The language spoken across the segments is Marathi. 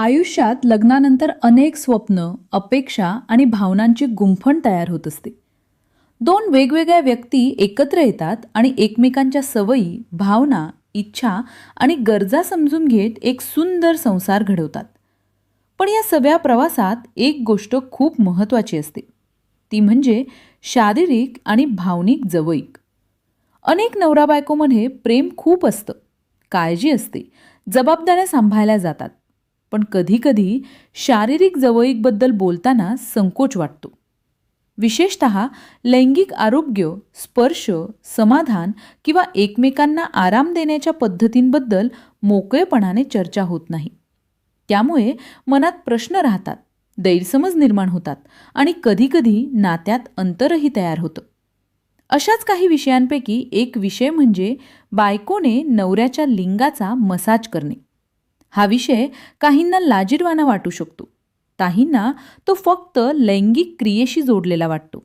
आयुष्यात लग्नानंतर अनेक स्वप्न, अपेक्षा आणि भावनांची गुंफण तयार होत असते. दोन वेगवेगळ्या व्यक्ती एकत्र येतात आणि एकमेकांच्या सवयी, भावना, इच्छा आणि गरजा समजून घेत एक सुंदर संसार घडवतात. पण या सगळ्या प्रवासात एक गोष्ट खूप महत्त्वाची असते. ती म्हणजे शारीरिक आणि भावनिक जवळीक. अनेक नवरा बायकोमध्ये प्रेम खूप असतं, काळजी असते, जबाबदाऱ्या सांभाळल्या जातात. पण कधीकधी शारीरिक जवळीकबद्दल बोलताना संकोच वाटतो. विशेषतः लैंगिक आरोग्य, स्पर्श, समाधान किंवा एकमेकांना आराम देण्याच्या पद्धतींबद्दल मोकळेपणाने चर्चा होत नाही. त्यामुळे मनात प्रश्न राहतात, गैरसमज निर्माण होतात आणि कधीकधी नात्यात अंतरही तयार होतं. अशाच काही विषयांपैकी एक विषय म्हणजे बायकोने नवऱ्याच्या लिंगाचा मसाज करणे. हा विषय काहींना लाजिरवाणा वाटू शकतो, काहींना तो फक्त लैंगिक क्रियेशी जोडलेला वाटतो.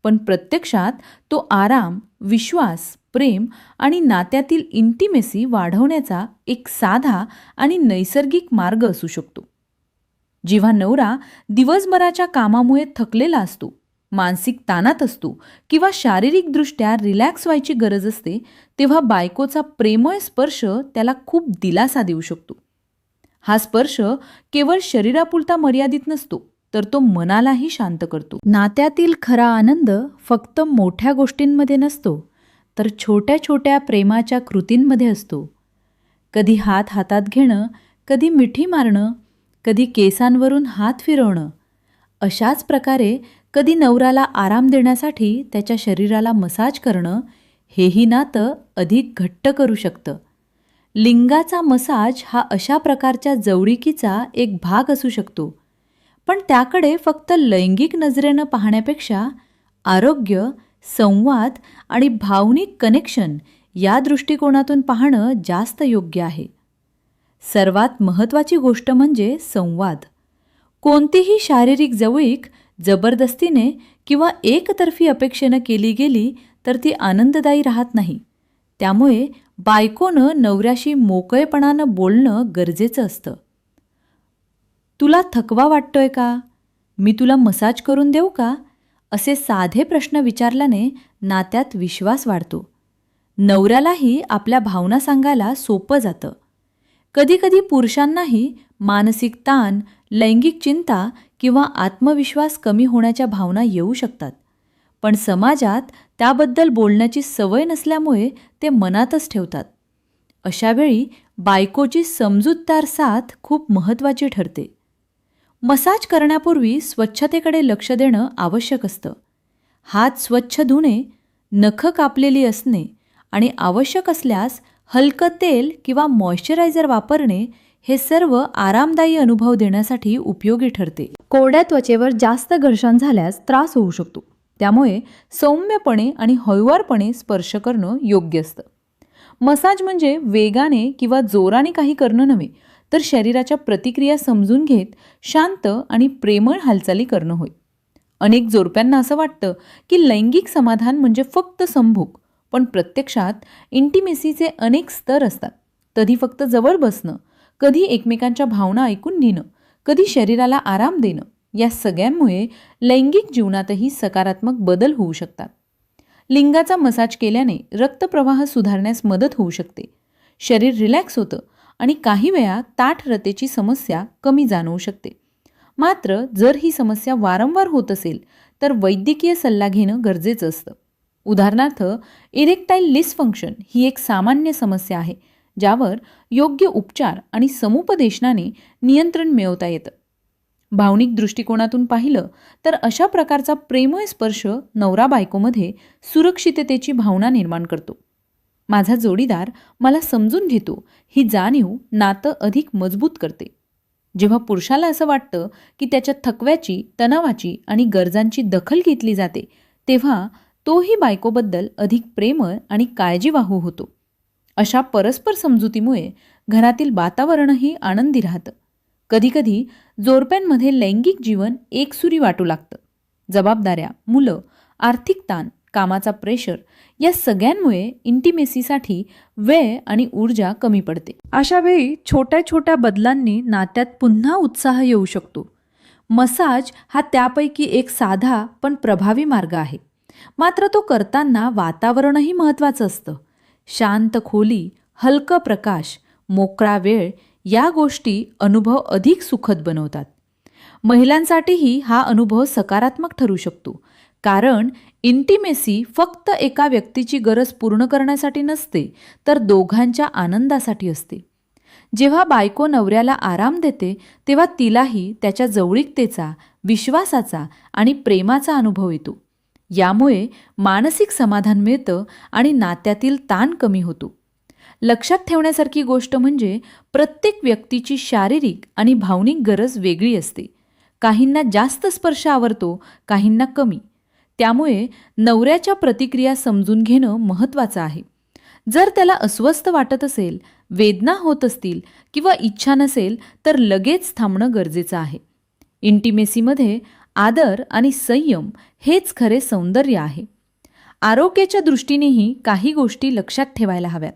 पण प्रत्यक्षात तो आराम, विश्वास, प्रेम आणि नात्यातील इंटिमेसी वाढवण्याचा एक साधा आणि नैसर्गिक मार्ग असू शकतो. जेव्हा नवरा दिवसभराच्या कामामुळे थकलेला असतो, मानसिक ताणात असतो किंवा शारीरिकदृष्ट्या रिलॅक्स व्हायची गरज असते, तेव्हा बायकोचा प्रेमळ स्पर्श त्याला खूप दिलासा देऊ शकतो. हा स्पर्श केवळ शरीरापुरता मर्यादित नसतो, तर तो मनालाही शांत करतो. नात्यातील खरा आनंद फक्त मोठ्या गोष्टींमध्ये नसतो, तर छोट्या छोट्या प्रेमाच्या कृतींमध्ये असतो. कधी हात हातात घेणं, कधी मिठी मारणं, कधी केसांवरून हात फिरवणं. अशाच प्रकारे कधी नवऱ्याला आराम देण्यासाठी त्याच्या शरीराला मसाज करणं, हेही नातं अधिक घट्ट करू शकतं. लिंगाचा मसाज हा अशा प्रकारच्या जवळीकीचा एक भाग असू शकतो. पण त्याकडे फक्त लैंगिक नजरेनं पाहण्यापेक्षा आरोग्य, संवाद आणि भावनिक कनेक्शन या दृष्टिकोनातून पाहणं जास्त योग्य आहे. सर्वात महत्त्वाची गोष्ट म्हणजे संवाद. कोणतीही शारीरिक जवळीक जबरदस्तीने किंवा एकतर्फी अपेक्षेनं केली गेली तर ती आनंददायी राहत नाही. त्यामुळे बायकोनं नवऱ्याशी मोकळेपणानं बोलणं गरजेचं असतं. तुला थकवा वाटतोय का? मी तुला मसाज करून देऊ का? असे साधे प्रश्न विचारल्याने नात्यात विश्वास वाढतो. नवऱ्यालाही आपल्या भावना सांगायला सोपं जातं. कधीकधी पुरुषांनाही मानसिक ताण, लैंगिक चिंता किंवा आत्मविश्वास कमी होण्याच्या भावना येऊ शकतात. पण समाजात त्याबद्दल बोलण्याची सवय नसल्यामुळे ते मनातच ठेवतात. अशावेळी बायकोची समजूतदार साथ खूप महत्त्वाची ठरते. मसाज करण्यापूर्वी स्वच्छतेकडे लक्ष देणं आवश्यक असतं. हात स्वच्छ धुणे, नखं कापलेली असणे आणि आवश्यक असल्यास हलकं तेल किंवा मॉइश्चरायझर वापरणे हे सर्व आरामदायी अनुभव देण्यासाठी उपयोगी ठरते. कोरड्या त्वचेवर जास्त घर्षण झाल्यास त्रास होऊ शकतो. त्यामुळे सौम्यपणे आणि हळुवारपणे स्पर्श करणं योग्य असतं. मसाज म्हणजे वेगाने किंवा जोराने काही करणं नव्हे, तर शरीराच्या प्रतिक्रिया समजून घेत शांत आणि प्रेमळ हालचाली करणं होय. अनेक जोडप्यांना असं वाटतं की लैंगिक समाधान म्हणजे फक्त संभोग, पण प्रत्यक्षात इंटिमेसीचे अनेक स्तर असतात. कधी फक्त जवळ बसणं, कधी एकमेकांच्या भावना ऐकून घेणं, कधी शरीराला आराम देणं. या सगळ्यांमुळे लैंगिक जीवनातही सकारात्मक बदल होऊ शकतात. लिंगाचा मसाज केल्याने रक्तप्रवाह सुधारण्यास मदत होऊ शकते, शरीर रिलॅक्स होतं आणि काही वेळा ताठरतेची समस्या कमी जाणवू शकते. मात्र जर ही समस्या वारंवार होत असेल तर वैद्यकीय सल्ला घेणं गरजेचं असतं. उदाहरणार्थ, इरेक्टाईल डिसफंक्शन ही एक सामान्य समस्या आहे, ज्यावर योग्य उपचार आणि समुपदेशनाने नियंत्रण मिळवता येतं. भावनिक दृष्टिकोनातून पाहिलं तर अशा प्रकारचा प्रेमळ स्पर्श नवरा बायकोमध्ये सुरक्षिततेची भावना निर्माण करतो. माझा जोडीदार मला समजून घेतो ही जाणीव नातं अधिक मजबूत करते. जेव्हा पुरुषाला असं वाटतं की त्याच्या थकव्याची, तणावाची आणि गरजांची दखल घेतली जाते, तेव्हा तोही बायकोबद्दल अधिक प्रेमळ आणि काळजीवाहू होतो. अशा परस्पर समजुतीमुळे घरातील वातावरणही आनंदी राहतं. कधीकधी जोडप्यांमध्ये लैंगिक जीवन एकसुरी वाटू लागतं. जबाबदाऱ्या, मुलं, आर्थिक ताण कामाचा प्रेशर या सगळ्यांमुळे इंटिमेसीसाठी वेळ आणि ऊर्जा कमी पडते. अशा वेळी छोट्या छोट्या बदलांनी नात्यात पुन्हा उत्साह येऊ शकतो. मसाज हा त्यापैकी एक साधा पण प्रभावी मार्ग आहे. मात्र तो करताना वातावरणही महत्त्वाचं असतं. शांत खोली, हलका प्रकाश, मोकळा वेळ या गोष्टी अनुभव अधिक सुखद बनवतात. महिलांसाठीही हा अनुभव सकारात्मक ठरू शकतो, कारण इंटिमेसी फक्त एका व्यक्तीची गरज पूर्ण करण्यासाठी नसते, तर दोघांच्या आनंदासाठी असते. जेव्हा बायको नवऱ्याला आराम देते, तेव्हा तिलाही त्याच्या जवळीकतेचा, विश्वासाचा आणि प्रेमाचा अनुभव येतो. यामुळे मानसिक समाधान मिळतं आणि नात्यातील ताण कमी होतो. लक्षात ठेवण्यासारखी गोष्ट म्हणजे प्रत्येक व्यक्तीची शारीरिक आणि भावनिक गरज वेगळी असते. काहींना जास्त स्पर्श आवडतो, काहींना कमी. त्यामुळे नवऱ्याच्या प्रतिक्रिया समजून घेणं महत्त्वाचं आहे. जर त्याला अस्वस्थ वाटत असेल, वेदना होत असतील किंवा इच्छा नसेल, तर लगेच थांबणं गरजेचं आहे. इंटिमेसीमध्ये आदर आणि संयम हेच खरे सौंदर्य आहे. आरोग्याच्या दृष्टीनेही काही गोष्टी लक्षात ठेवायला हव्यात.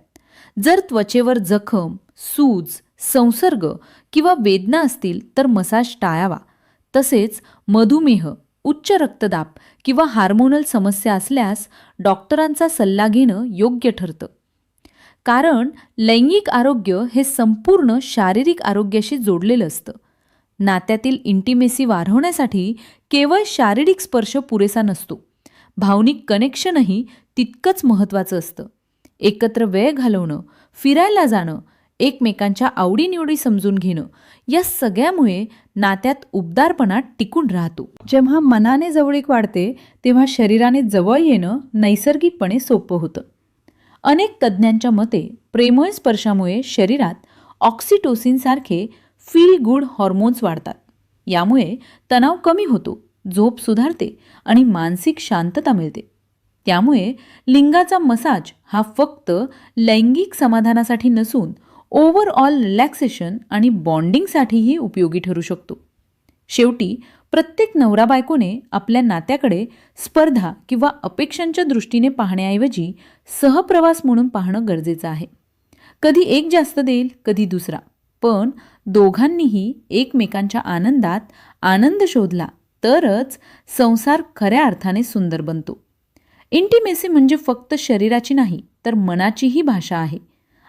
जर त्वचेवर जखम, सूज, संसर्ग किंवा वेदना असतील तर मसाज टाळावा. तसेच मधुमेह, उच्च रक्तदाब किंवा हार्मोनल समस्या असल्यास डॉक्टरांचा सल्ला घेणं योग्य ठरतं. कारण लैंगिक आरोग्य हे संपूर्ण शारीरिक आरोग्याशी जोडलेलं असतं. नात्यातील इंटिमेसी वाढवण्यासाठी केवळ शारीरिक स्पर्श पुरेसा नसतो. भावनिक कनेक्शनही तितकंच महत्त्वाचं असतं. एकत्र वेळ घालवणं, फिरायला जाणं, एकमेकांच्या आवडीनिवडी समजून घेणं या सगळ्यामुळे नात्यात उबदारपणा टिकून राहतो. जेव्हा मनाने जवळीक वाढते, तेव्हा शरीराने जवळ येणं नैसर्गिकपणे सोपं होतं. अनेक तज्ज्ञांच्या मते प्रेमळ स्पर्शामुळे शरीरात ऑक्सिटोसिनसारखे फील गुड हॉर्मोन्स वाढतात. यामुळे तणाव कमी होतो, झोप सुधारते आणि मानसिक शांतता मिळते. त्यामुळे लिंगाचा मसाज हा फक्त लैंगिक समाधानासाठी नसून ओव्हरऑल रिलॅक्सेशन आणि बॉन्डिंगसाठीही उपयोगी ठरू शकतो. शेवटी प्रत्येक नवरा बायकोने आपल्या नात्याकडे स्पर्धा किंवा अपेक्षांच्या दृष्टीने पाहण्याऐवजी सहप्रवास म्हणून पाहणं गरजेचं आहे. कधी एक जास्त देईल, कधी दुसरा, पण दोघांनीही एकमेकांच्या आनंदात आनंद शोधला तरच संसार खऱ्या अर्थाने सुंदर बनतो. इंटिमेसी म्हणजे फक्त शरीराची नाही, तर मनाचीही भाषा आहे.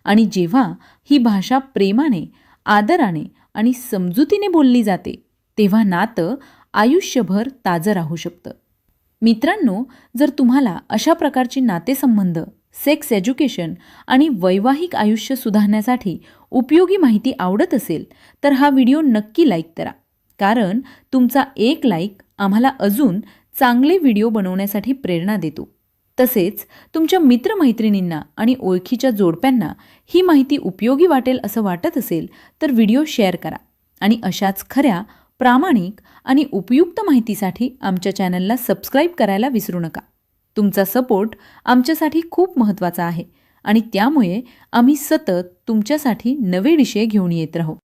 आणि जेव्हा ही भाषा प्रेमाने, आदराने आणि समजुतीने बोलली जाते, तेव्हा नातं आयुष्यभर ताजं राहू शकतं. मित्रांनो, जर तुम्हाला अशा प्रकारची नातेसंबंध, सेक्स एज्युकेशन आणि वैवाहिक आयुष्य सुधारण्यासाठी उपयोगी माहिती आवडत असेल, तर हा व्हिडिओ नक्की लाईक करा. कारण तुमचा एक लाईक आम्हाला अजून चांगले व्हिडिओ बनवण्यासाठी प्रेरणा देतो. तसेच तुमच्या मित्रमैत्रिणींना आणि ओळखीच्या जोडप्यांना ही माहिती उपयोगी वाटेल असं वाटत असेल तर व्हिडिओ शेअर करा. आणि अशाच खऱ्या, प्रामाणिक आणि उपयुक्त माहितीसाठी आमच्या चॅनलला सबस्क्राईब करायला विसरू नका. तुमचा सपोर्ट आमच्यासाठी खूप महत्त्वाचा आहे आणि त्यामुळे आम्ही सतत तुमच्यासाठी नवे विषय घेऊन येत राहू.